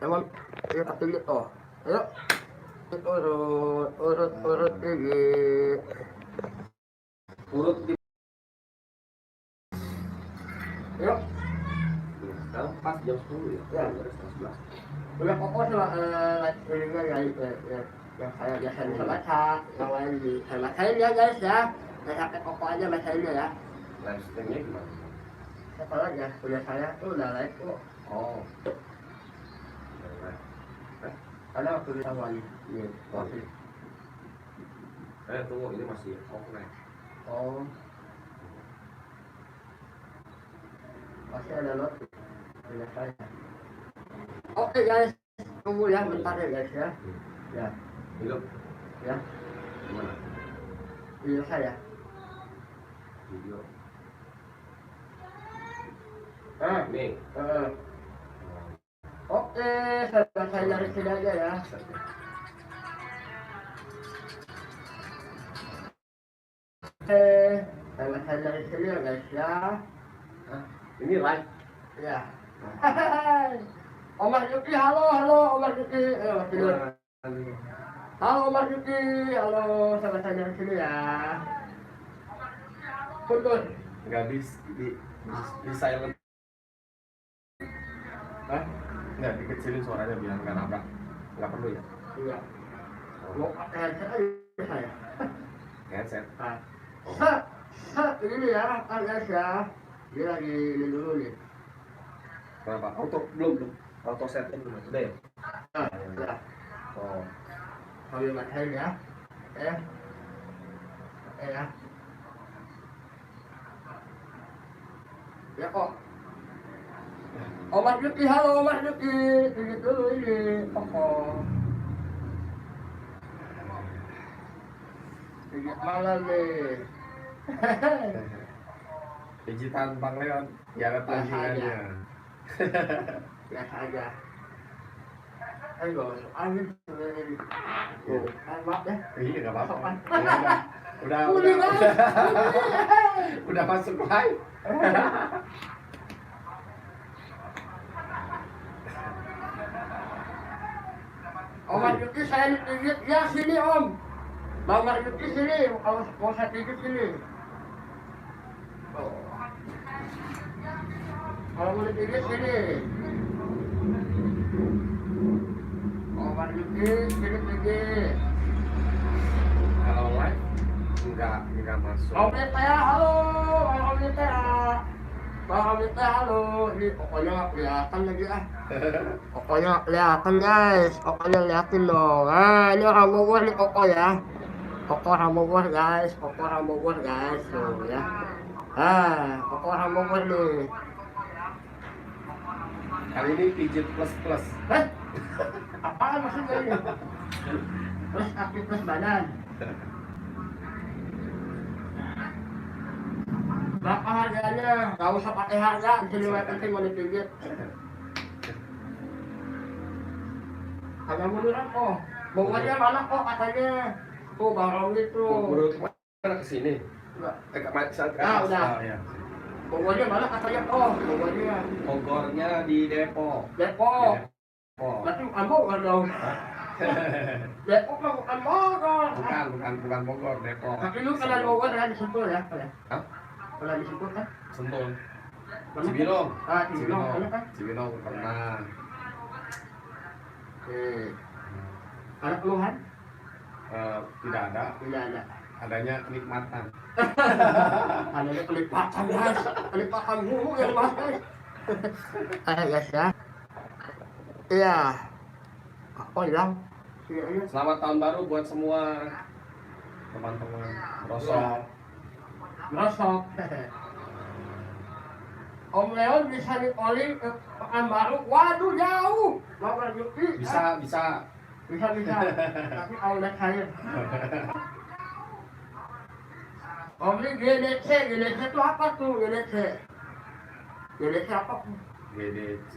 Emang ini ketiga tuh. Ayo. Urut ini. Urut di Yuk. sekarang pas jam 10 ya. Ya. Jam 11. Udah pokok sama ininya yang saya biasa bisa baca, yang lain di saya bacain ya guys ya. Saya pakai pokok aja bacainnya ya. Live streamnya gimana? Apa lagi ya? Kuliah saya tuh udah live kok. Oh. Karena waktu di awal ini. Tunggu ini masih offline. Oh. Masih ada notif kuliah saya. Oke guys, tunggu ya bentar ya guys ya. Ya. Hidup. Ya. Gimana? Video saya. Video. Nih. Nih. Oke, saya dari sini aja ya. Oke, saya dari sini ya guys ya. Ini live. Ya. Omar Yuki, halo Omar Yuki. Halo Omar Yuki, halo saya dari sini ya. Punten. Enggak di silent. Hah? Enggak dikecilin suaranya biar enggak nabrak. Enggak perlu ya? Iya. Mau pakai headset aja saya. Headset. Ini ya, guys ya. Dia lagi ini dulu nih. Kenapa? Belum. Auto setting belum. Sudah ya? Ya. Oh. Sambil matiin ya. Ya. Ya kok. Omar Yuki, halo Omar Yuki. Ini dulu ini. Sejak malam nih. Digital Bang Leon, jangan tandingannya. Biasa aja. Ayo, angin sebenarnya. Oh, maaf ya. Iya nggak apa-apa. Sopan. Udah masuk live. Omar Yuki saya digigit ya sini Om. Bang Omar Yuki sini, mau saya digigit sini. Oh. Kalau mau digigit sini. Omar Yuki sini digigit. Kalau live enggak masuk. Om Lita, halo, Om Lita. Bang Lita, halo. Ini pokoknya nggak kelihatan lagi ah. Pokoknya nggak kelihatan guys. Pokoknya liatin dong. Nah, ini orang Bogor nih pokok ya. Pokok orang Bogor guys. Pokok orang Bogor guys. Tuh ya. Pokok orang Bogor nih. Kali ini pijit plus. Apaan maksudnya ini? Plus kaki plus badan. Berapa harganya? Gak usah pakai harga, jadi yang penting mau dipijit. Hanya beneran kok. Bogornya mana kok katanya? Tuh Bang Romli tuh. Menurut mana kesini? Udah. Udah. Ya. Bogornya mana katanya kok? Bogornya. Bogornya di Depok. Depok. Berarti bukan Bogor dong. Depok mah bukan Bogor. Bukan Bogor, Depok. Tapi lu pernah di Bogor ya, di Sentul ya? Hah? Pernah di Sentul kan? Sentul. Mana? Cibinong. Cibinong, mana kan? Cibinong pernah. Ada keluhan? Tidak ada. Tidak ada. Adanya kenikmatan. Adanya kenikmatan guys. Kenikmatan dulu yang mas guys. Guys ya. Iya. Oh hilang. Selamat tahun baru buat semua teman-teman. Rosok. Om Leon bisa di-calling ke Pekanbaru. Waduh jauh. Bapak Yuki. Bisa. Tapi outlet saya. Om ini GDC itu apa tuh GDC? GDC apa? GDC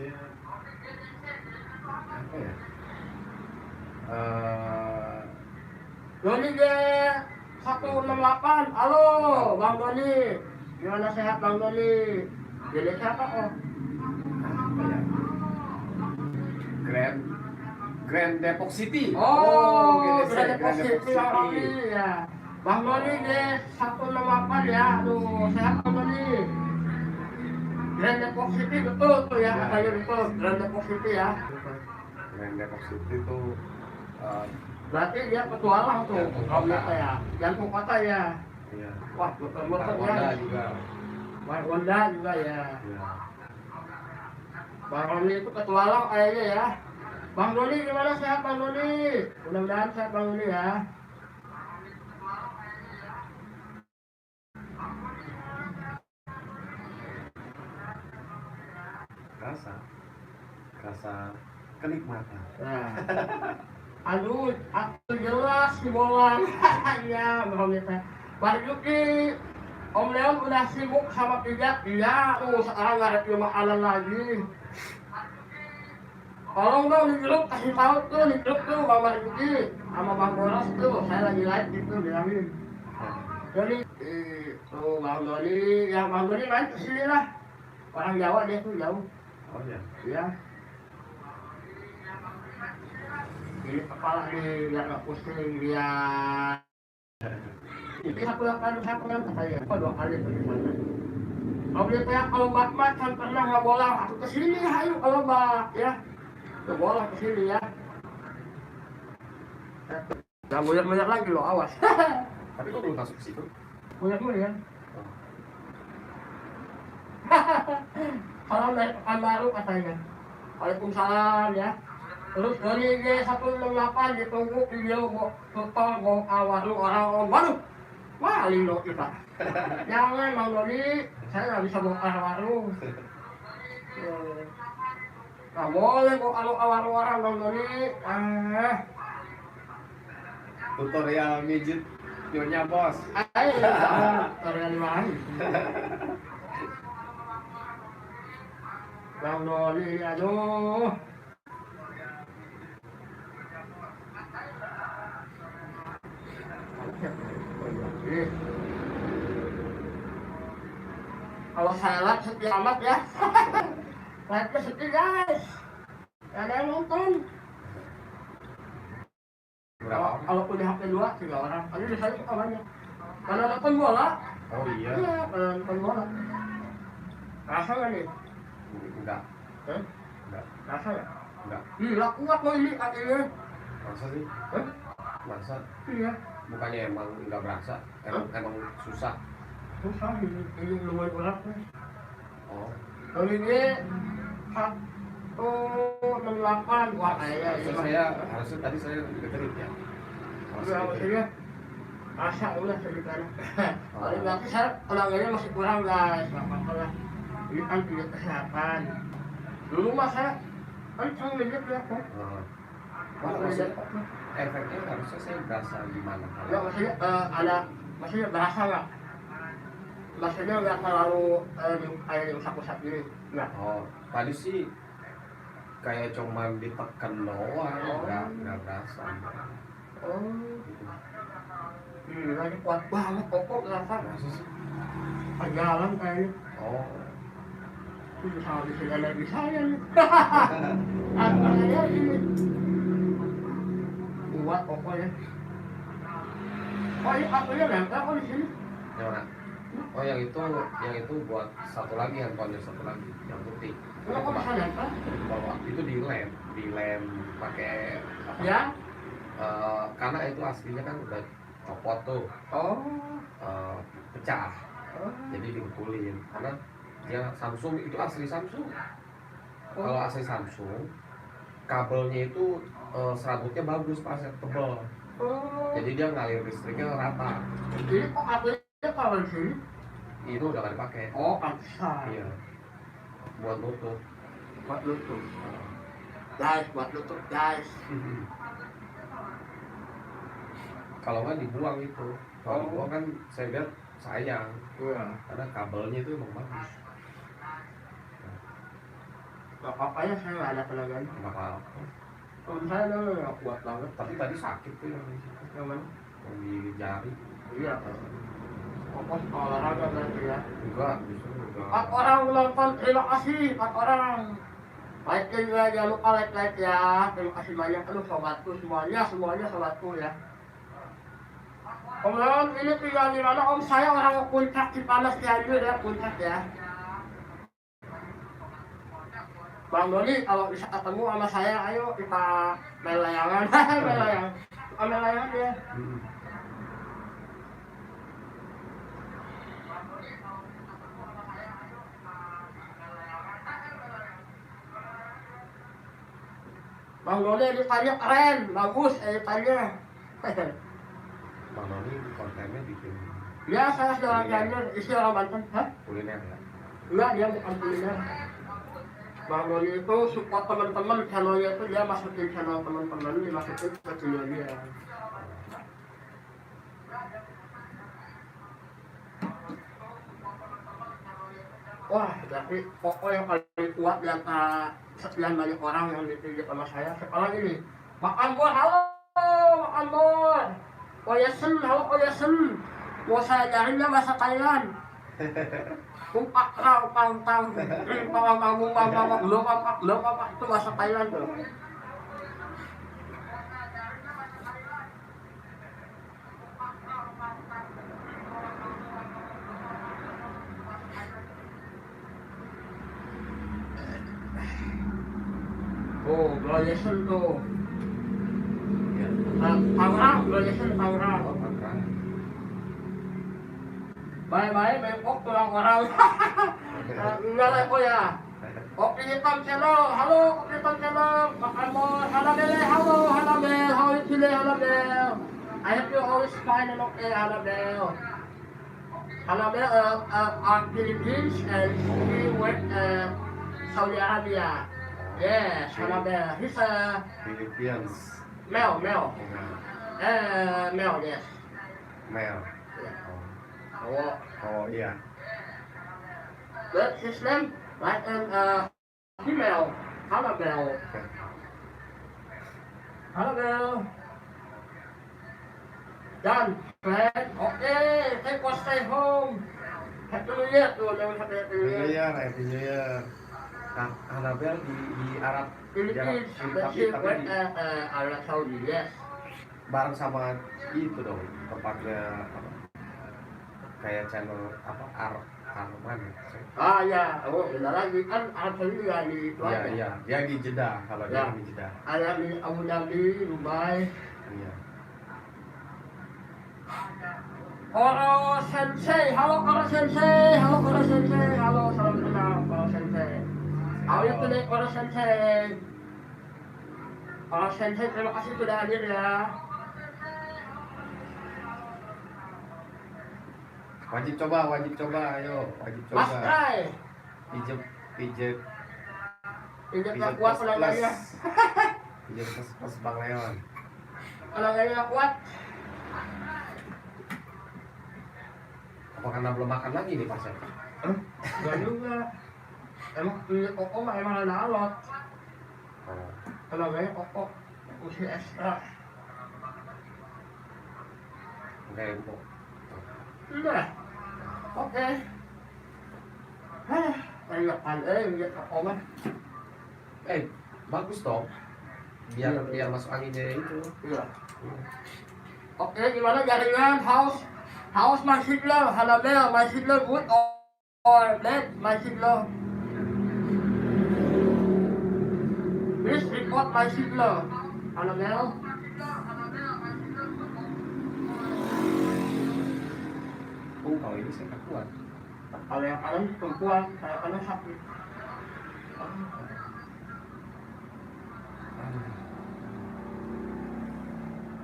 apa ya? Doni G 168. Halo Bang Doni. Gimana sehat Bang Doni? GDC apa kok? Apa ya? Grand Grand Depok City. Oh, GDC, Grand Depok City Bang Roni ya. Bang Roni di 168 ya. Aduh, sehat Bang Roni. Grand Depok City betul tuh ya, katanya betul. Grand Depok City ya. Grand Depok City itu Berarti dia petualang tuh, Jantung kota. ya. Jantung kota ya. iya. Wah, betul-betul ya. Honda juga. Honda juga ya. Iya. Bang Roni itu petualang kayaknya ya. Bang Roni gimana, sehat Bang Roni? Mudah-mudahan sehat Bang Roni ya. Rasa kenikmatan. Nah. Aduh, aku jelas di bola. Ya, Bang Roni teh. Bang Yuki, Om Leon udah sibuk sama pijat. Iya, sekarang nggak ada makanan lagi. Tolong dong di grup kasih tahu tuh di grup tuh Bang Yuki sama Bang Boros tuh, saya lagi live gitu bilangin. Jadi tuh Bang Doni, ya Bang Doni main kesini lah. Orang Jawa dia tuh jauh. Oh ya. Iya. Jadi kepala nih biar nggak pusing dia. Ini satu yang katanya. Oh 2 kali bagaimana? Kalau dia kayak kalau Batman kan pernah nggak bola, aku kesini ayo kalau Bat ya. Nggak bola kesini ya. Jangan banyak-banyak lagi lo, awas. Tapi kok belum masuk ke situ? Banyak-banyak. Salam dari Pekanbaru katanya. Waalaikumsalam ya. Terus dari G168 ditunggu video tutor go awaru orang baru. Maling lo kita. Jangan Bang Doni, saya nggak bisa bongkar warung. Nggak boleh bongkar warung orang Bang Doni. Tutorial mijit Nyonya Bos. Ayo, tutorial di mana? Bang Doni, aduh. Kalau saya live sepi amat ya. Live-nya sepi guys. Gak ada yang nonton. Berapa? Kalau punya HP 2, 3 orang. Tapi biasanya suka banyak. Kalau nonton bola, Oh iya. iya, kalau nonton bola. Rasa gak nih? Enggak. Eh? Enggak. Rasa gak? Enggak. Gila, kuat lo ini kakinya. Masa sih? Eh? Masa? Iya. Bukannya emang enggak berasa? Emang susah. Susah ini lumayan berat nih. Oh. Kalau ini 168, wah kayaknya Harusnya saya harusnya tadi saya deketin ya. udah maksudnya rasa udah segitu. Kalau berarti saya olahraganya masih kurang guys, nggak apa-apa lah. Ini kan tidak kesehatan. Dulu mah saya kenceng minyak ya kok. Efeknya harusnya saya berasa gimana? Ya maksudnya maksudnya berasa nggak? Maksudnya nggak terlalu kayak rusak-rusak gini, nggak? Oh, tadi sih kayak cuma ditekan doang, nggak berasa. Oh, lagi kuat banget pokok rasa. Masa sih? Jalan kayaknya. Oh. Itu bisa habisin energi saya nih. Apa saya ini? Kuat pokoknya. Oh ini kartunya nempel kok di sini. Yang mana? Oh yang itu buat satu lagi handphonenya satu lagi yang putih. Enggak kok bisa nempel? Bawa itu di lem pakai apa? Ya. Karena itu aslinya kan udah copot tuh, Oh. pecah. Oh. Jadi dipukulin karena dia Samsung itu asli Samsung. Kalau asli Samsung kabelnya itu serabutnya bagus, pas tebal. Oh. Jadi dia ngalir listriknya rata. Jadi kok kartunya kalau di sini? Itu udah gak dipakai. Oh, pantesan. Iya. Buat nutup. Buat nutup. Guys, buat nutup guys. Kalau nggak dibuang itu. Kalau dibuang kan saya lihat sayang. Iya. Karena kabelnya itu emang bagus. Gak apa-apa ya, saya nggak ada tenaganya. Nggak apa-apa. Kalau saya nggak kuat banget. Tapi tadi sakit tuh yang di situ. Yang mana? Yang di jari. Iya. Fokus olahraga berarti ya. Enggak, justru enggak. 4 orang menonton, terima kasih 4 orang. Like ya, jangan lupa like ya. Terima kasih banyak sobatku semuanya sobatku ya. Om ini tinggal di mana om? Saya orang Puncak Cipanas Cianjur ya, Puncak ya. Bang Doni kalau bisa ketemu sama saya, ayo kita main layangan. Main layangan. Main layangan ya. Bang Doni editannya keren, bagus editannya. Bang Doni kontennya bikin Ya, saya seorang Cianjur, isi orang Banten. Hah? kuliner ya? Enggak, dia bukan kuliner. Bang Doni itu support teman-teman, channelnya itu dia masukin channel teman-teman, dimasukin ke channel dia. Wah, jadi pokok yang paling kuat di antara sekian banyak orang yang dipilih sama saya sekarang ini. Makan bor, halo, makan bor. Koyesen, halo Koyesen. Mau saya ajarinnya bahasa Thailand. Kumpak rau pang belum apa itu bahasa Thailand tuh. Oh, Koyesen tuh. Ya. Tangerang, Koyesen Tangerang. Oh, Tangerang. Bye-bye, bengkok tulang orang. Enggak lah kok ya. Kopi hitam channel, halo kopi hitam channel, makan bor, halabel, halo halabel, how you feeling halabel? I hope you always fine and okay halabel. Halabel are Philippines and he work Saudi Arabia. Yes, halabel. He's a Philippines. male. Male, yes. Mel. Oh, Oh iya. but his name like an female. Halabel. Halabel. Done. Friend. Okay, take one stay home. Happy New Year tuh, jangan happy New Year. Happy New Year. Nah, Annabelle di Arab Philippines, but she work at Arab Saudi, yes. bareng sama itu dong tempatnya apa, kayak channel apa Arman Ah ya, oh benar lagi kan Arab Saudi ya di itu iya aja. iya dia di Jeddah kalau Ya. dia di Jeddah Ada di Abu Dhabi, Dubai. iya. Koro Sensei, halo Koro Sensei, halo Koro Sensei, halo salam kenal Koro Sensei. How you today Koro Sensei? Koro Sensei terima kasih sudah hadir ya. Wajib coba ayo wajib Mas coba Try, pijet injek tak kuat tenaganya, pijet plus Bang Leon. tenaganya kuat. Apa karena belum makan lagi nih Pak Chef? Enggak juga. Emang ini koko mah emang ada alot. Oh. Tenaganya koko, usia ekstra. Enggak ya, Bu. Udah, oke. Enakan injek koko mah. Bagus dong. Biar masuk anginnya itu. Iya. Oke, gimana jaringan house masih low, halabel masih low, good or bad masih low. Please report masih low, halabel. Kalau ini saya tak kuat. Kalau yang kanan perempuan, saya kanan sakit.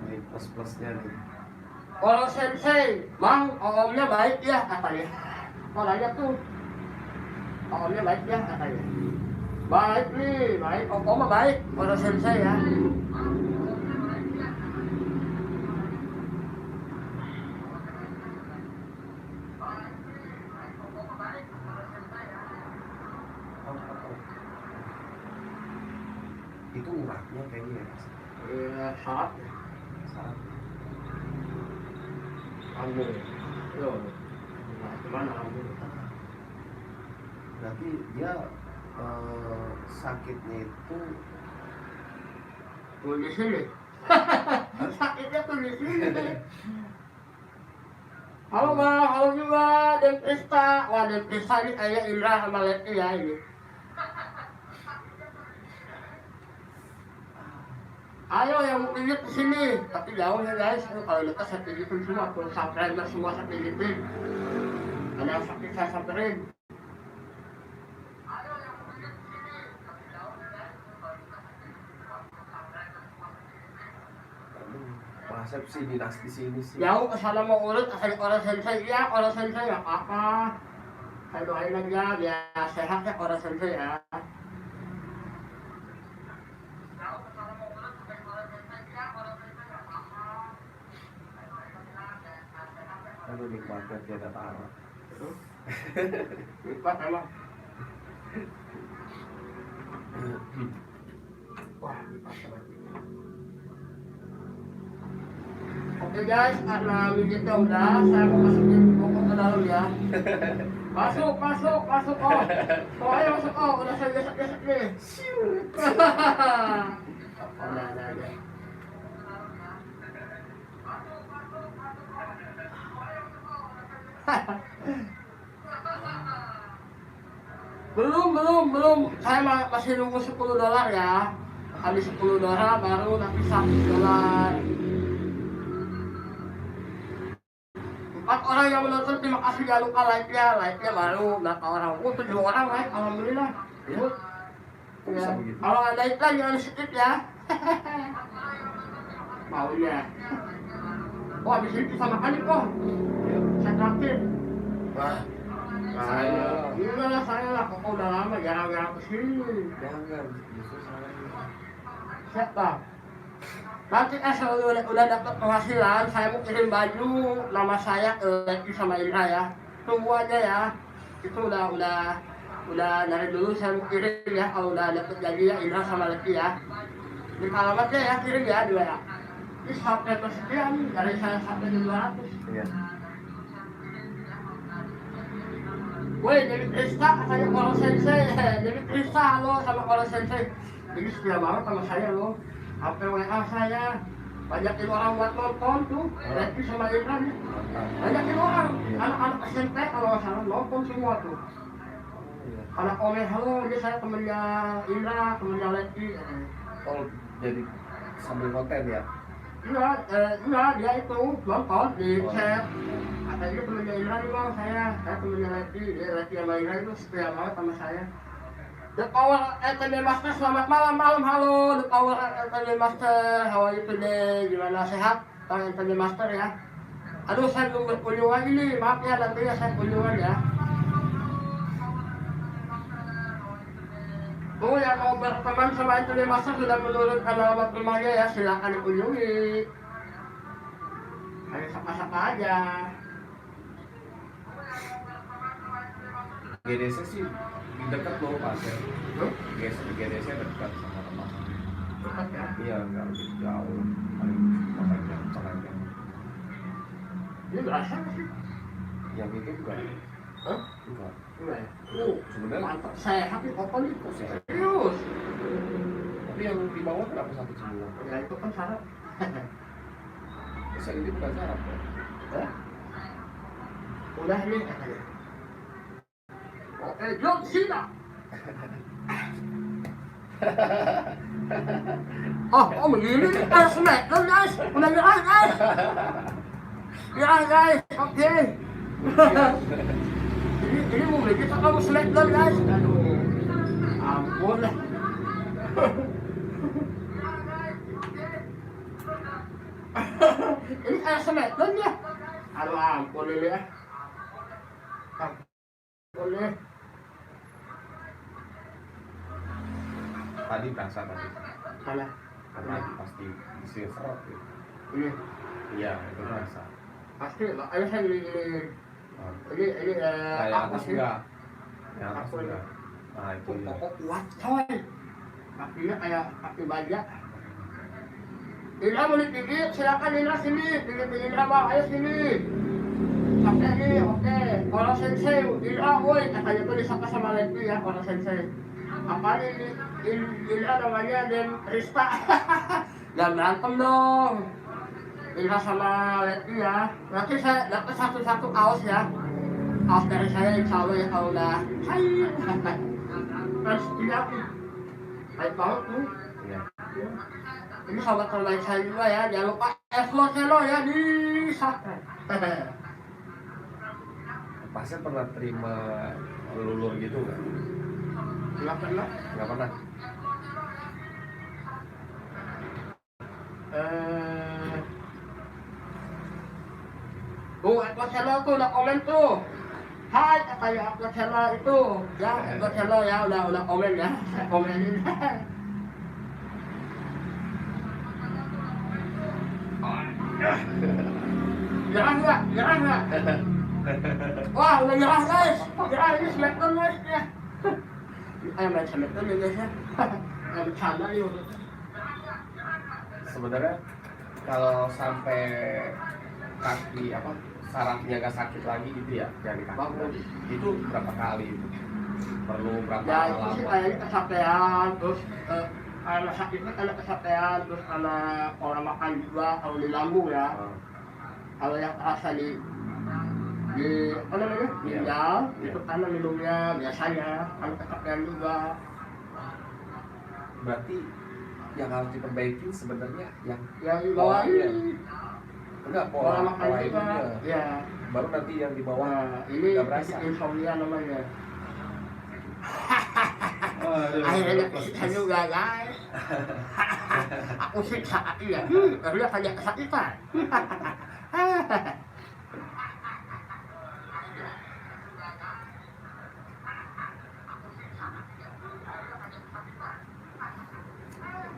Ini plus-plusnya nih. Kalau sensei, bang, omnya baik ya katanya. Kalau aja tuh, omnya baik ya katanya. Baik nih, baik. Om mah baik, kalau sensei ya. Itu uratnya kayaknya ya. Iya, saat. Salah. Ambil. Yo. Nah, gimana ambil? Berarti dia Sakitnya itu Tuh di sini. Sakitnya tuh di sini. Halo Bang, halo juga Den Prista. Wah Den Prista ini kayak Indra sama Leti ya ini. Ayo yang mau pijit di sini, tapi jauh ya guys. Kalau dekat saya pijitin semua, tuh subscriber semua saya pijitin. Ada yang sakit saya samperin. persepsi dinasti sini sih. Jauh ke sana mau urut, asal orang sensei ya, orang sensei ya apa? Saya doain aja biar sehat ya orang sensei ya. Aduh nikmatnya tiada tara. Nikmat emang. Wah, nikmat banget. Oke guys, karena widgetnya udah, saya mau masukin buku ke dalam ya. Masuk, masuk, masuk oh. Pokoknya masuk oh, udah saya gesek-gesek nih. Udah. Belum. Saya masih nunggu $10 ya. Habis $10 baru nanti $100. 4 orang yang menonton, terima kasih, jangan lupa like-nya baru berapa orang? 7 orang like, alhamdulillah. Ya. Ya. Kalau ada iklan jangan skip ya. Mau ya. Wah, di sini bisa makan nih kok. Saya traktir. Wah, Saya lah, kok udah lama jarang-jarang kesini. jangan, justru saya. Siap bang. Nanti kalau udah dapat penghasilan, saya mau kirim baju nama saya ke Leti sama Indra ya. Tunggu aja ya. Itu udah dari dulu saya mau kirim ya. Kalau udah dapat gaji ya Indra sama Leti ya. Di alamatnya ya kirim ya dua ya. Ini sampai kesekian dari saya sampai ke 200. Iya. Woi, jadi Krista katanya kalau sensei. Jadi Krista halo sama kalau sensei. Jadi setia banget sama saya loh. Sampai WA saya banyakin orang buat nonton tuh, Leti sama Indra nih. Banyakin orang, anak-anak SMP kalau nggak salah nonton semua tuh. Anak komen halo, ini saya temennya Indra, temennya Leti. Oh, jadi sambil konten ya? Iya, dia itu nonton di chat. Katanya temennya Indra nih bang, saya temennya Leti. Leti sama Indra itu setia banget sama saya. The Power LTB Master, selamat malam, halo The Power LTB Master, how are you today? Gimana, sehat? Bang LTB Master ya. Aduh, saya belum berkunjungan ini, maaf ya, nanti ya saya kunjungan ya. Oh ya, mau berteman sama LTB Master sudah menurunkan alamat rumahnya ya, silakan dikunjungi. Ayo sapa-sapa aja. GDC sih dekat loh Pak ya. GDC dekat sama rumah. Dekat ya? Iya, nggak begitu jauh. Paling 4 jam, setengah jam. Ini berasa nggak sih? Yang itu enggak. Hah? Enggak. Enggak ya? Sebenarnya Mantap, sehat nih kok nih. Sehat. Serius? tapi yang di bawah kenapa sakit semua? Ya itu kan syarat. Saya ini bukan syarat ya. Hah? Udah nih katanya. Oke, John Cena. Oh begini nih, Smackdown guys. Udah nyerah guys. Ya guys, oke. Ini mau beli kita kamu Smackdown guys. Aduh, ampun lah. Ini Smackdown ya. Aduh ampun ini ya. Boleh. Tadi berasa tadi. Mana? Tadi pasti isi serot gitu. Ini Iya, itu berasa. pasti lah. Ayo saya ini Nah, yang apa atas sih? enggak? Yang atas Apa ini? enggak? Nah, itu ya. Kok kuat coy. Kakinya kayak kaki baja. Indra mau dipijit, silakan Indra sini. Pijit Indra bang, ayo sini. Sampai nih, oke. Kalau sensei, Indra, woi, katanya tuh disapa sama Leti ya, kalau sensei. apa ini namanya dan Rista. Jangan berantem dong. Ilha sama Leti ya. Nanti saya dapat satu-satu kaos ya. Kaos dari saya insya Allah ya kalau udah cair. Terus ini aku baik banget tuh. Iya. Ini sahabat terbaik saya juga ya. Jangan lupa Eslo ya di subscribe. Pasnya pernah terima lulur gitu nggak? Nggak pernah. Nggak pernah. Edward Hello tuh udah komen tuh. Hai katanya Edward Hello itu. Ya Edward Hello ya udah komen ya. Saya komenin. Nyerah nggak? Wah udah nyerah guys. Nyerah ini Smackdown guys ya. Ayo main Smackdown ya guys ya. Nggak bercanda nih. Sebenarnya kalau sampai kaki sarafnya nggak sakit lagi gitu ya dari kaki itu berapa kali itu perlu berapa Ya itu lama? sih kayaknya kecapean terus karena sakitnya karena kecapean terus karena pola makan juga kalau di lambung ya. Kalau yang terasa di apa namanya ginjal itu karena minumnya biasanya kalau kecapean juga. Berarti yang harus diperbaiki sebenarnya yang Yang di bawah ini enggak pola makan juga ininya. ya. Baru nanti yang di bawah Ini nggak berasa. insomnia namanya. Aduh, Akhirnya kesiksa juga guys. Aku siksa ya. Karena kayak kesakitan.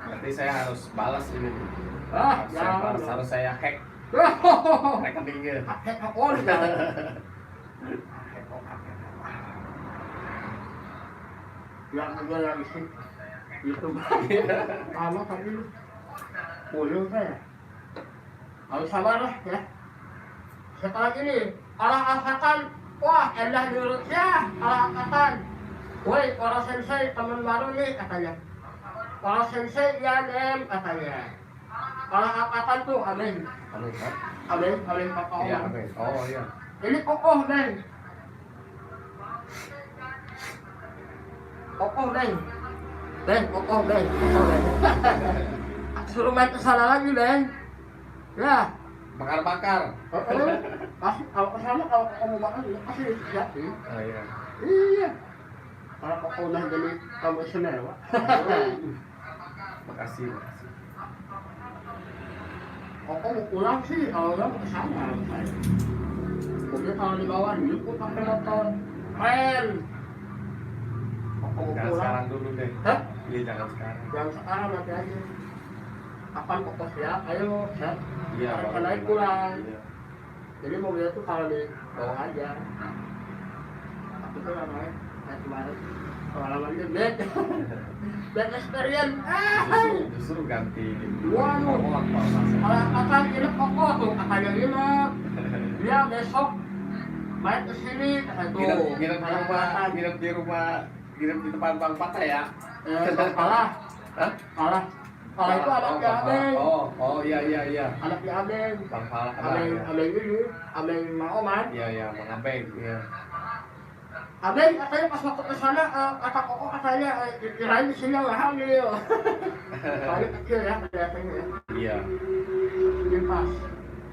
Nanti saya harus balas ini. Harus saya hack rekeningnya. Hack account ya. Yang gue yang isi itu lama tapi puluh saya harus sabar lah ya. Sekarang ini orang angkatan wah endah diurutnya orang angkatan. Woi orang sensei teman baru nih katanya. Orang sensei ya dem katanya. Orang angkatan tuh amin. Amin kakak Iya, orang. amin. Oh iya. Ini kokoh Neng. Kokoh Neng. Kokoh Neng. Suruh main kesana lagi Neng. Ya. Bakar-bakar. Pasti kalau kesana kalau kamu makan pasti disiapin. Oh iya. Iya. Kalau kokoh udah jadi kamu istimewa. Makasih. Kokoh mau pulang sih kalau nggak mau kesana. Mungkin kalau di bawah dijemput pakai motor. Keren. Kokoh mau Jangan pulang. sekarang dulu deh. Hah? Iya, jangan sekarang. Yang sekarang nanti aja. Kapan kokoh siap? Ayo, siap. Iya, Karena naik pulang. Iya. Jadi mobilnya tuh kalau di bawah aja. Aku tuh nggak naik. Naik kemarin. Pengalamannya bad. Bad experience. Justru ganti. Waduh. Kalau akan nginep kokoh tuh, akannya nginep. Dia besok main ke sini. Nginep di depan Bang Patah ya. Kalah. Hah? Kalah itu anaknya Abeng. Oh iya. Anaknya Abeng. Bang Pala. Abeng ini, Abeng Maoman. Iya, Bang Abeng. Iya. Abeng katanya pas waktu kesana kata Koko katanya kirain di sini nggak hamil. Paling kecil ya kelihatannya ya. Iya. Ini pas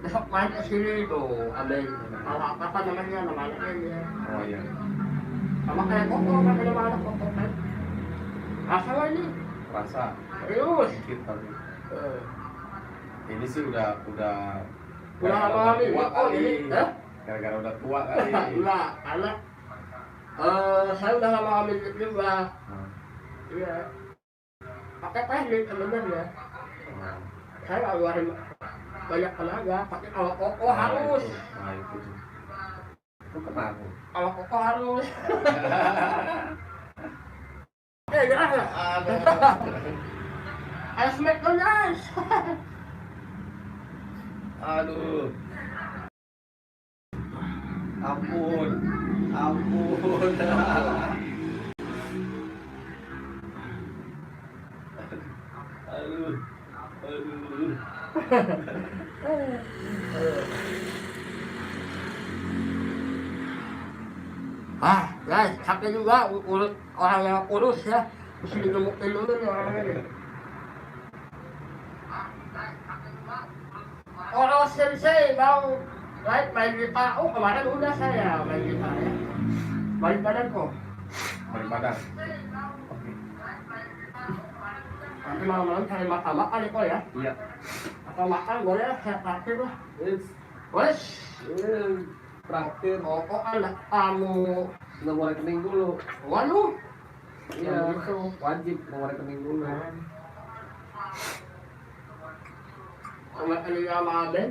besok main ke sini tuh Abeng. Kalau apa namanya nama anaknya dia. Oh iya. Sama kayak Koko kan ada nama anak Koko kan. Rasa ini. Rasa. Serius. Dikit tapi. Eh, Ini sih udah lama hamil. tua Oh kali. ini. Gara-gara udah tua kali. Enggak, karena saya udah lama hamil juga. Iya. Pakai teknik sebenarnya. Saya nggak ngeluarin banyak tenaga, tapi kalau Koko harus. Nah itu. Itu kenapa? Kalau Koko harus. Gerah ya? Ayo Smackdown guys. Aduh. Ampun. Guys, capek juga urut orang yang kurus ya. Mesti digemukin dulu nih orangnya nih. Orang sensei mau main gitar. Oh, kemarin udah saya main gitar ya. Balik badan kok. Balik badan. Nanti malam-malam cari makan-makan ya kok ya. Iya. Atau makan boleh saya traktir lah. Boleh. Traktir. Oh, anak kamu. Nomor rekening dulu. Waduh. Iya, gitu. wajib nomor rekening dulu. Sama ini sama Aben.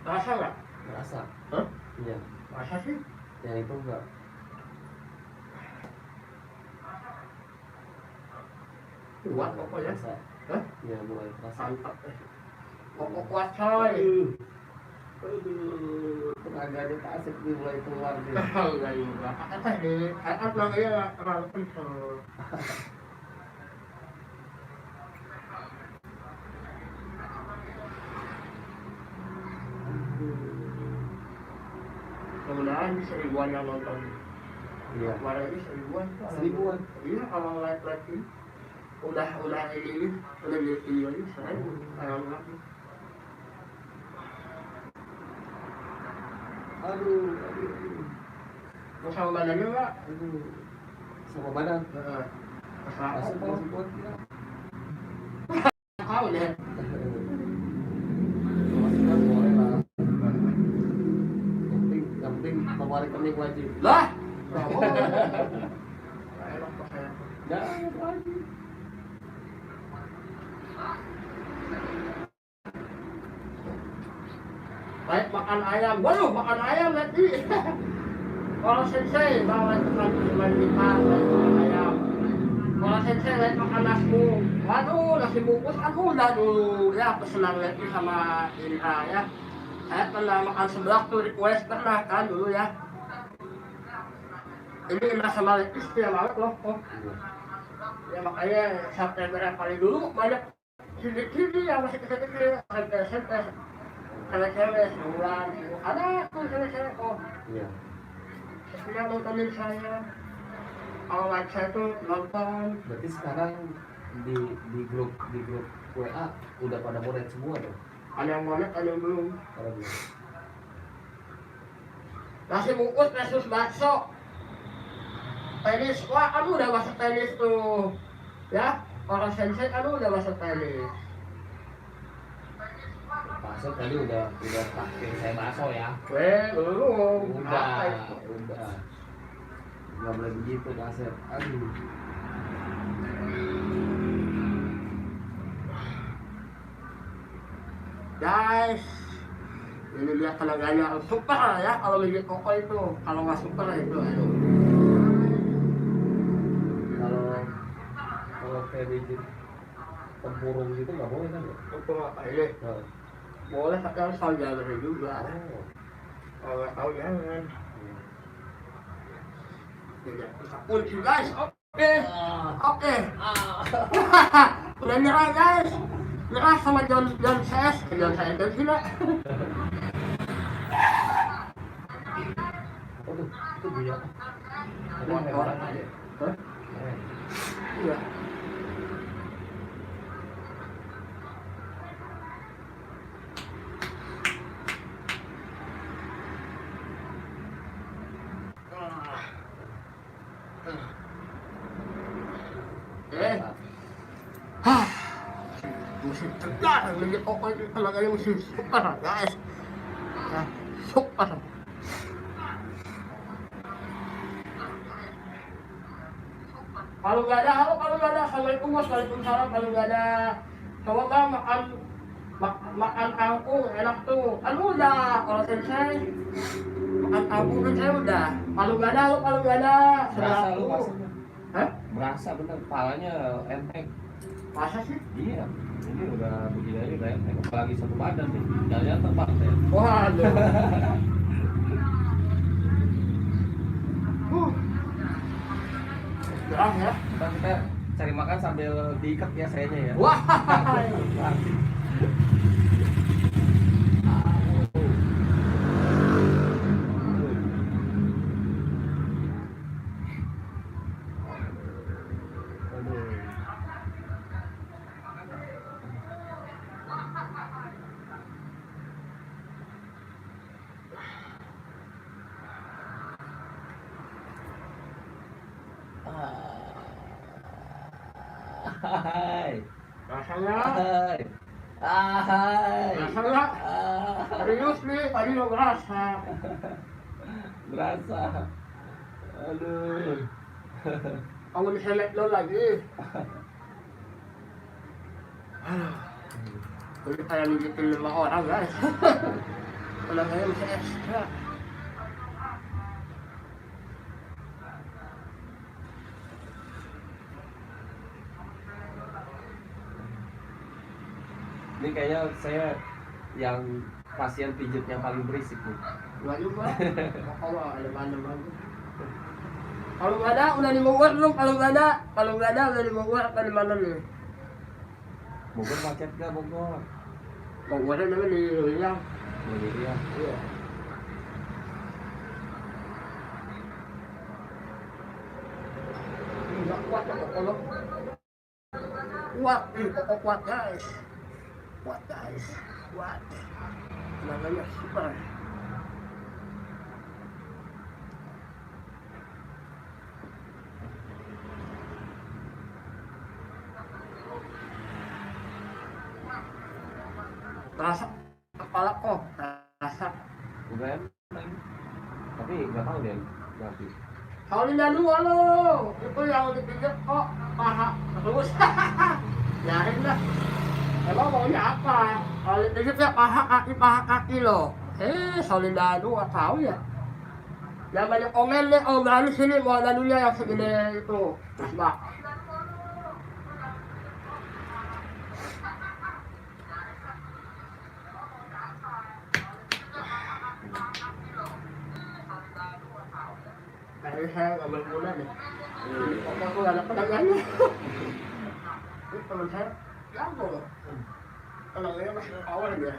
Rasa nggak? Merasa. Hah? Iya. Rasa sih. Yang itu enggak. Kuat pokoknya. Terasa. Hah? Iya, mulai terasa. Mantap. Pokok kuat coy. Aduh, tenaganya tak asik nih mulai keluar nih. Enggak juga. Kata deh, kata bilang iya terlalu kenceng. Mudah-mudahan bisa ribuan yang nonton. Iya. Kemarin ini seribuan tuh. Seribuan? Iya, kalau live ini udah ini udah lihat video ini seribu kalau lagi. Aduh. Mau sama badannya nggak? Aduh. Sama badan. Masuk Masuk buat dia. kau deh. Masukkan boleh lah. Yang penting nomor rekening wajib. Lah, nggak boleh. Nggak enak kok saya. Jangan wajib. Baik makan ayam, waduh makan ayam nanti. Kalau sensei bawa teman kita makan ayam. Kalau sensei lain makan nasi, waduh nasi bungkus aku udah dulu ya pesanan lagi sama Indra ya. Saya pernah makan seblak tuh request pernah kan dulu ya. Ini Indra sama Letis ya banget loh. Oh. Ya makanya sampai berapa kali dulu banyak cilik-cilik yang masih kecil-kecil sampai cewek-cewek sebulan ada tuh cewek-cewek kok. Iya. Dia nontonin saya. Kalau like saya tuh nonton. Berarti sekarang di grup WA udah pada monet semua dong. Ada yang monet, ada yang belum. Kalau belum. Nasi bungkus versus bakso. Tenis, wah kamu udah masuk tenis tuh. Ya, orang sensei kamu udah masuk tenis. Bakso tadi udah traktir saya bakso ya. Belum. Apa Udah. itu? Nggak boleh begitu Kasep. Aduh. Guys, ini dia tenaganya super ya kalau biji koko itu. Kalau nggak super itu, aduh. Kalau kayak biji tempurung gitu nggak boleh kan ya? Untuk apa ini? Nah. Boleh tapi harus tahu jalurnya juga. Oh. Kalau nggak tahu jangan. Jadi kita kunci guys. Oke. Udah nyerah guys. Nyerah sama John CS. John CS dan sini. Aduh, itu bunyi apa? Ada orang aja. Hah? Iya. Musim tegar, lagi pokoknya talaganya musim super guys. Super. Kalau nggak ada, halo kalau nggak ada, assalamualaikum bos, waalaikumsalam. Kalau nggak ada, coba bang makan kangkung enak tuh. Kan udah, kalau sensei makan kangkung kan saya udah. Kalau nggak ada, halo kalau nggak ada, Berasa lu sedap. maksudnya? Hah? Berasa bener, kepalanya enteng. Masa sih? Iya, ini udah begini aja udah enak. Apalagi satu badan nih, jangan terbang saya. Waduh. Gerah ya. Ntar kita cari makan sambil diikat ya sayanya ya. Wah. Hai. Rasanya. Hai. Hai. Rasanya. Serius nih, tadi lo berasa. Berasa. Aduh. Kamu diselek lo lagi. Aduh. Ini kayak ngijitin 5 orang guys. Tenaganya masih ekstra. Ini kayaknya saya yang pasien pijit yang paling berisik nih. Enggak juga. Kalau ada mana-mana. Kalau nggak ada udah dimogor belum? Kalau nggak ada udah dimogor apa di mana nih? Bogor macet gak Bogor? Mogornya memang di Riau. Bogor ya. Iya. Nggak kuat kalau kuat, kuat guys. Kuat guys, kuat. Namanya super. Rasa kepala kok, rasa. Udah enak. Tapi nggak tahu deh nanti. Kalau lidah dua lo, itu yang dipijat kok paha terus. Nyarin lah. Emang maunya apa? Kalau dipijat ya paha kaki lo. Solidado nggak tahu ya. Yang banyak komen nih, oh berani sini mau dadunya yang segede itu. Nah, kayaknya saya nggak berguna deh. Pokoknya aku nggak ada pedagangnya. Ini teman saya jago loh. Pedagangnya masih awal dia.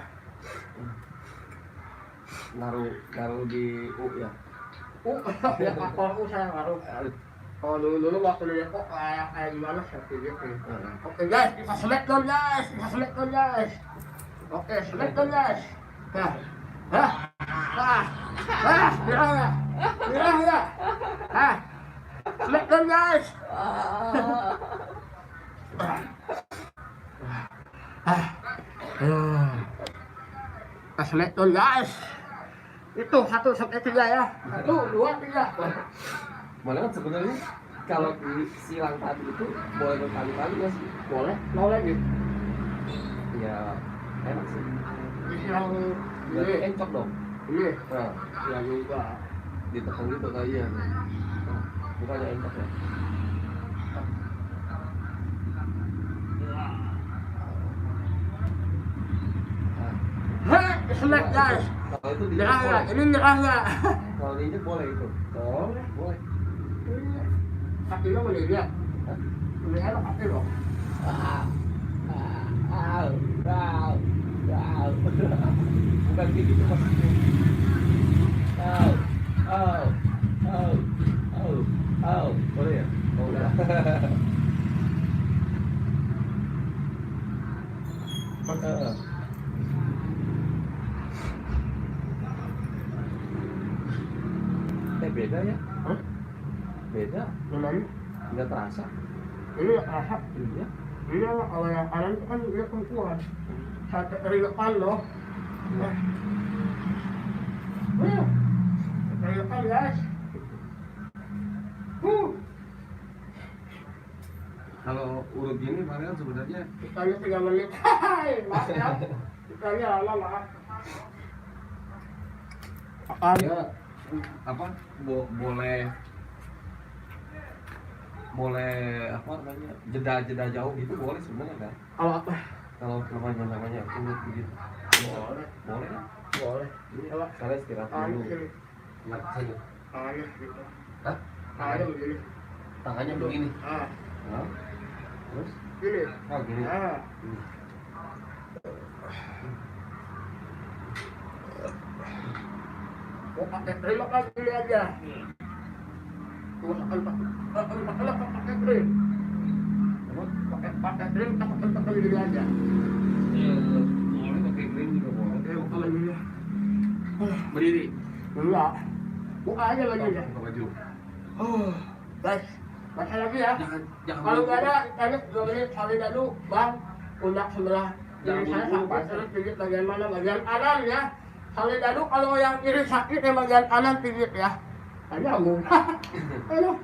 Naruh di U ya. Ya aku saya ngaruh. Kalau dulu waktu di Depok kayak gimana seperti gitu. Oke guys, kita smackdown guys, Oke, smackdown guys. Birah ya. Smackdown guys. Smackdown guys. Itu 1 sampai 3 ya. 1, 2, 3. Malah kan sebenarnya kalau di silang tadi itu boleh berkali-kali ya sih. Boleh, mau lagi. Ya enak sih. Yang Berarti ini, encok dong. ini, Nah, ya juga. ditepung gitu kayaknya. Bukannya encok ya. Smack guys. Kalau itu di Nyerah nggak? Ini nyerah nggak? Kalau diinjek boleh itu. Boleh. Boleh. Kaki lo boleh lihat. Hah? Boleh elok kaki lo. Bukan gitu maksudnya. Boleh ya? Oh, udah. Beda ya? Hah? Beda. Gimana? Nggak terasa. Ini rasa. Iya. Ini kalau yang kanan itu kan dia perempuan. Satu dari depan loh. Dari depan guys. Kalau urut gini varian sebenarnya Kitanya 3 menit. Hai, maaf ya. Kitanya lama maaf. ya apa boleh boleh apa namanya jeda jauh gitu boleh sebenarnya kan? Kalau apa? Kalau namanya kulit begitu. Boleh. Boleh kan? Boleh. Iya. Saya istirahat Tangannya dulu. begini. Saya. Tangannya gitu. Hah? Tangannya begini. Tangannya begini. Ah, Hah? Terus? gini. Oh gini. Ah. Mau pakai krim apa gini aja? Tuh pakai krim. Apa? Pakai krim pakai gini aja. Boleh pakai krim juga boleh. Pakai gini. Berdiri. Enggak. Buka aja bajunya. Buka baju. Guys, baca lagi ya. Jangan Kalau nggak ada, tadi 2 menit kali dulu, bang, pundak sebelah kiri saya sakit, terus pijit bagian mana? Bagian kanan ya. Kali dulu kalau yang kiri sakit, yang bagian kanan pijit ya. Tadi ngomong. Aduh.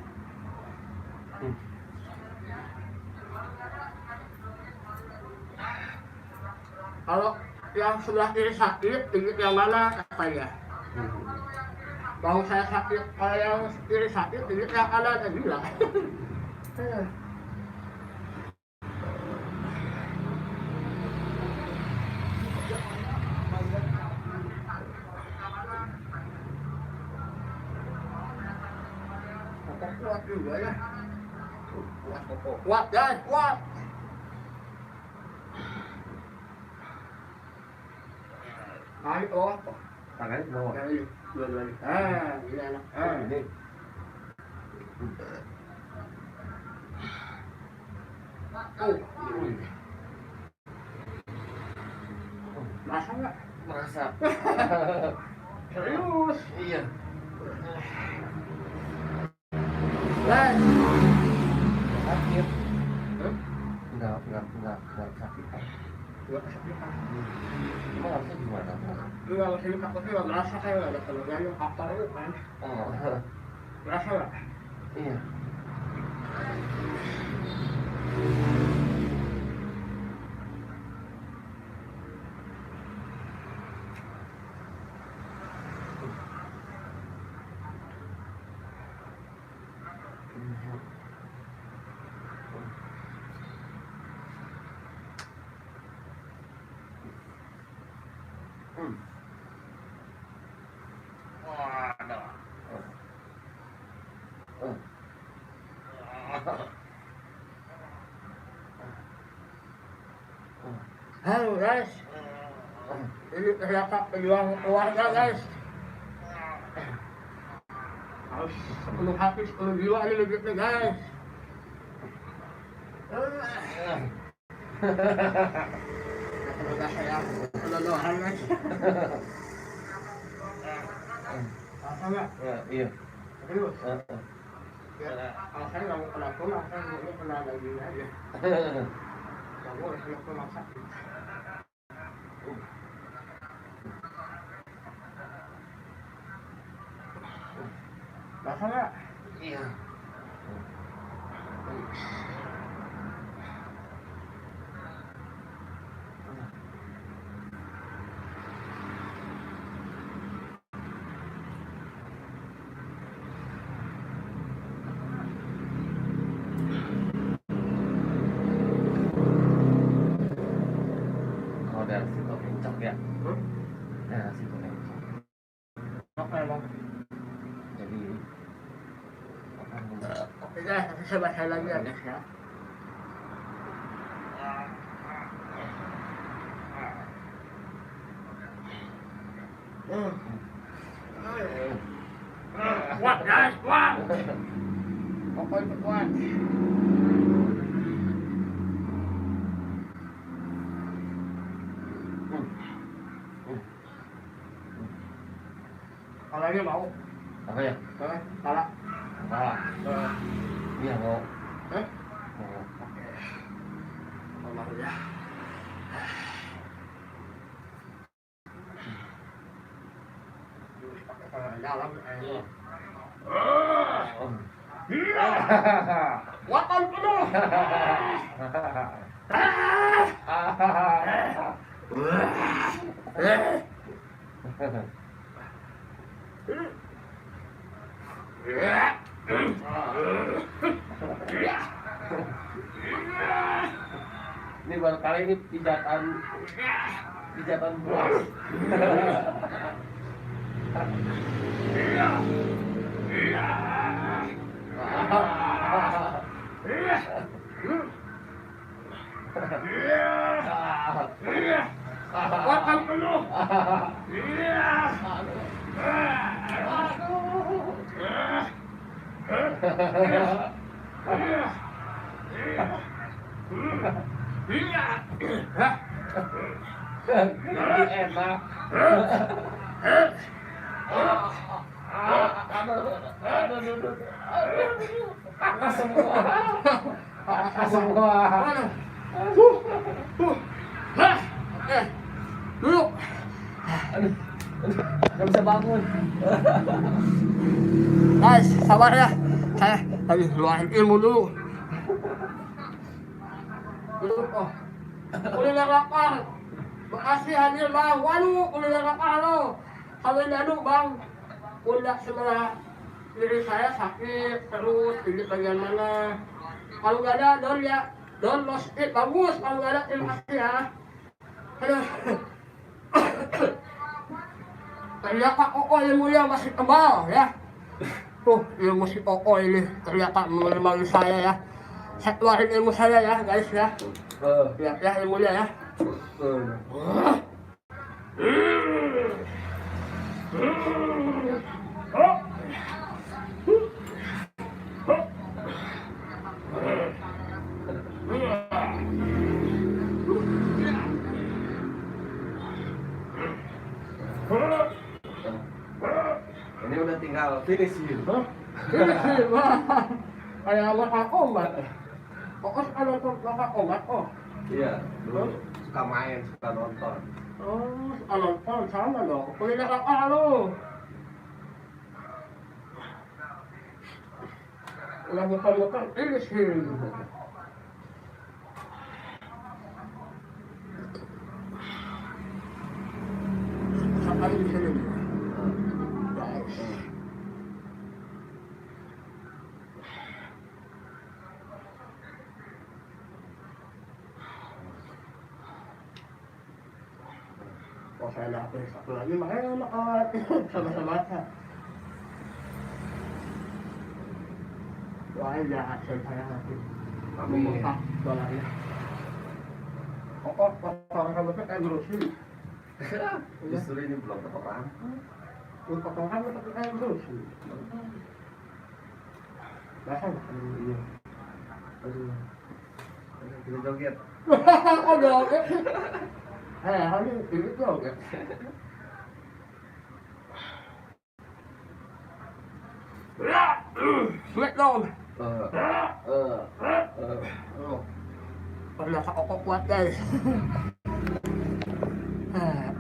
Kalau yang sebelah kiri sakit, pijit yang mana? Katanya. Kalau saya sakit, kalau yang kiri sakit, pijit yang kanan, gila. Kuat juga ya. Kuat guys, kuat. Ayo, Tangannya ke bawah. ini dua-duanya. Ah, ini enak. Ah, Ini. Masa nggak? Merasa. Serius. Iya. Guys. Sakit. Hah? Enggak sakit. Nggak kesakitan. Emang harusnya gimana? Enggak, masih takutnya nggak merasa kayak nggak ada keluarganya apa itu kan? Oh. Merasa nggak? Iya. Waduh. Halo guys. Ini ternyata pejuang keluarga guys. Harus sepenuh hati, sepenuh jiwa ini begitu guys. Semoga saya penuhan guys. Apa enggak? Iya. Serius? Ya, kalau saya nggak mau kena tulang, saya mau kena daging aja. Nggak boleh kena tulang sakit. Basah nggak? Iya. Kalau daerah situ kencang ya. Daerah situ kencang. Apa emang? Jadi Oke guys, nanti saya baca lagi ya guys ya. Kuat guys, kuat. Pokoknya kuat. Kalau ini mau, apa ya? pala. Kepala. Iya mau. Hah? Mau. Oke. Mau ya. Dalam air. Kuatan penuh. Ini baru kali ini pijatan buas. Makan penuh. Enak. Panas semua. Duduk. Gak bisa bangun. Guys, sabar ya. Saya lagi keluarin ilmu dulu. Duduk, oh. Kuliner lapar. Makasih hadir bang. Waduh, kuliner lapar lo. Kawin dadu bang. Pundak sebelah kiri saya sakit terus di bagian mana. Kalau nggak ada don ya, don lost it bagus. Kalau nggak ada terima kasih ya. Aduh. Ternyata Koko ilmunya masih tebal ya. Tuh ilmu si Koko ini ternyata menemani saya ya. Saya keluarin ilmu saya ya guys ya. Lihat ya ilmunya ya. Ini udah tinggal finishing. Ini wah. Kayak makan obat. Koko ada makan obat oh. Iya, dulu suka main, suka nonton. Oh, nonton sama dong. Kuliner apa lo? Udah bukan ini sih. Sekali di sini. Guys. Oh saya dapet satu lagi makanya makan sama-sama. Wah jahat saya nanti. Membengkak dollarnya. Kok orang kamu tuh kayak berusin. Justru ini belum keperan. Untuk orang kamu tuh kayak berusin. Bahasa iya. Aduh. Kita joget. Oh joget. Hari ini joget. Sweat dong. Ternyata Koko kuat guys.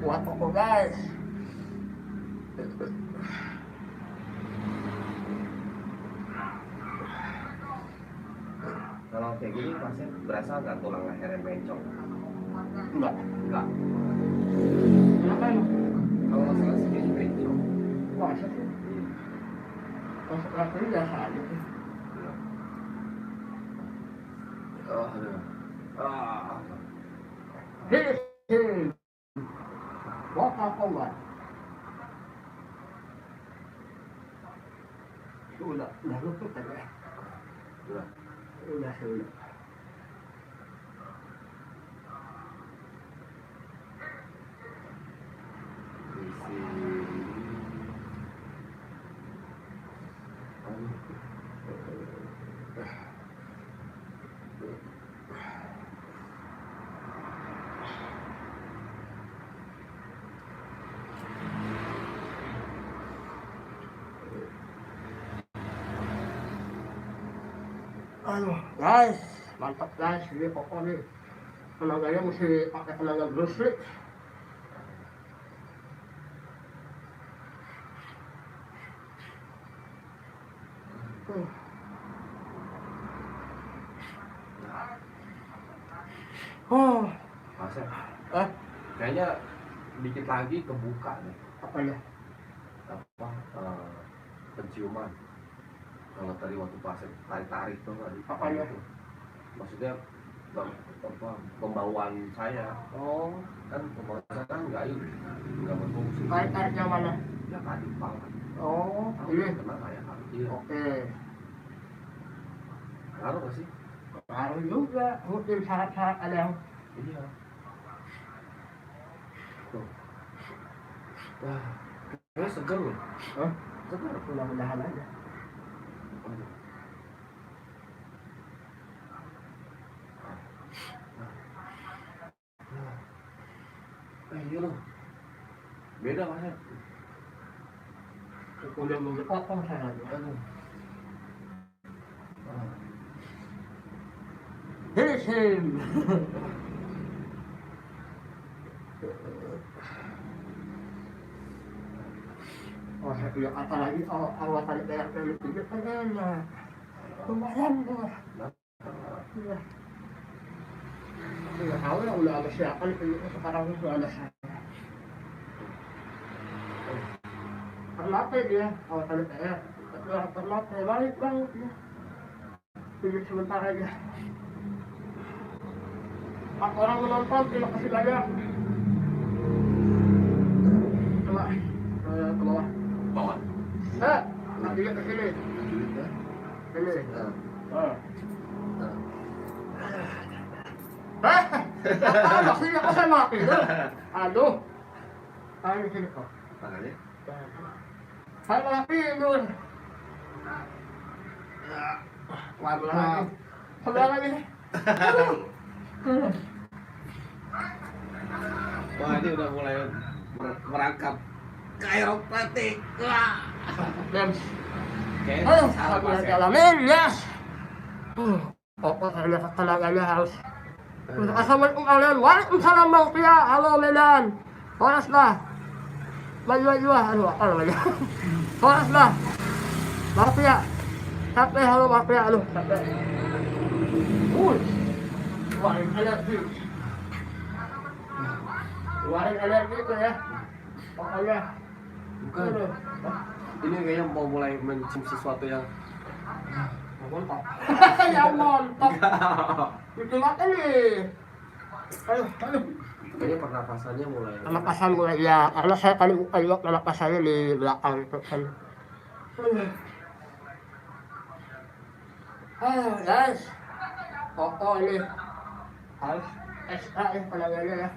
Kuat Koko guys. Kalau kayak gini masih berasa nggak tulang lehernya bencong? Enggak. Enggak. Kenapa emang? Kalau masalah segini bencong. Masa sih? Masuk lakuin biasa aja sih. Oh, aduh. Hei. Bakal kombat. Udah lutut tadi ya. Udah. Aduh, guys, mantap guys, ini Koko nih tenaganya mesti pakai tenaga Bruce Lee. Oh, Masa? eh, Kayaknya dikit lagi kebuka nih. apa ya? Apa? Penciuman. Kalau tadi waktu pas tarik tuh tadi Apanya? itu. Maksudnya pembawaan saya Oh, kan pembawaan saya kan nggak berfungsi. tarik yang mana? Ya tadi kepala. Oh, ini. Kena kayak iya. Oke. Ngaruh nggak sih? Baru juga, mungkin syarat-syarat ada yang Iya. Tuh. Wah, kayaknya segar loh. Hah? Segar. Mudah-mudahan aja. Aduh. Iya loh. Beda banget. Udah mau dipotong saya lagi. Aduh. Finish him. Oh, saya punya kata lagi. Oh, awal tadi kayak itu kan enak. Lumayan tuh. Iya. Iya, tahu ya udah ada siapa itu sekarang itu ada saya. Terlatih dia, awal tadi kayak terlatih balik banget ya. Tunggu sebentar aja. 4 orang menonton, terima kasih banyak. Coba, ke bawah. Bawah. Nanti ke sini. Sini. Maksudnya kok saya mati tuh? Aduh. Ayo sini kok. Tangannya. Saya malah tidur. Waduh. Sebelah lagi nih. Wah, ini udah mulai merangkap chiropractic. Dan Kayaknya salah pas ya. alamin, yes. Pokoknya tenaganya harus. Assalamualaikum kalian. Waalaikumsalam Bang Pia. Halo Medan. Horas dah. Maju lah. Aduh, apa namanya? Horas dah. Bang Pia. Capek, halo Bang Pia. Aduh, capek. Keluarin alergi. Keluarin alergi itu ya. Pokoknya. Bukan. Ini kayaknya mau mulai mencium sesuatu yang Mantap. Ya mantap. Itu makan nih. Aduh. kayaknya pernapasannya mulai. Pernapasan mulai ya, karena saya tadi buka juga pernapasannya di belakang itu kan. Guys. Oh ini harus extra ya penangannya ya.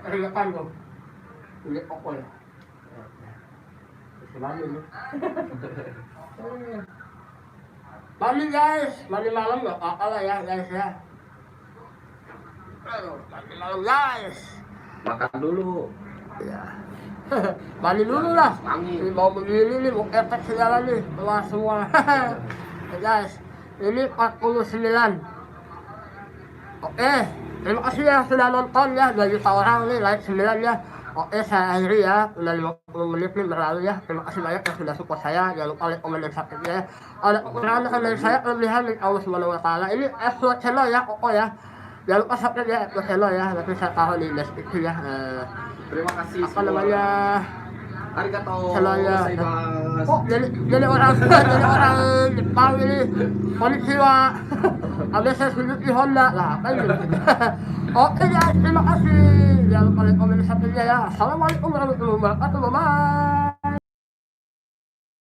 Keringetan dong. Ini pokok ya. Gimana ini? Mandi guys, mandi malam gak apa-apa lah ya guys ya. Aduh, mandi malam guys. Makan dulu. Ya. Mandi dulu lah. Wangi. Ini mau begini nih, mau efek segala nih, keluar semua. Guys, ini 49. Oke, terima kasih ya sudah nonton ya, 2 juta orang nih, like 9 ya. Oke, saya akhiri ya, udah 50 menit nih berlalu ya. Terima kasih banyak yang sudah support saya, jangan lupa like, komen, dan subscribe ya. Ada kekurangan dari saya, kelebihan dari Allah SWT. Ini upload channel ya, Koko ya. Jangan lupa subscribe ya, upload channel ya, nanti saya taruh di deskripsi ya. Terima kasih. Apa namanya? Arigato. Channel ya. Gozaimasu. Oh, jadi orang Jepang ini. Konnichiwa. Habis saya sujud di Honda lah, apa ini? Oke guys, terima kasih. Jangan lupa like, komen, dan subscribe ya. Assalamualaikum warahmatullahi wabarakatuh. Bye.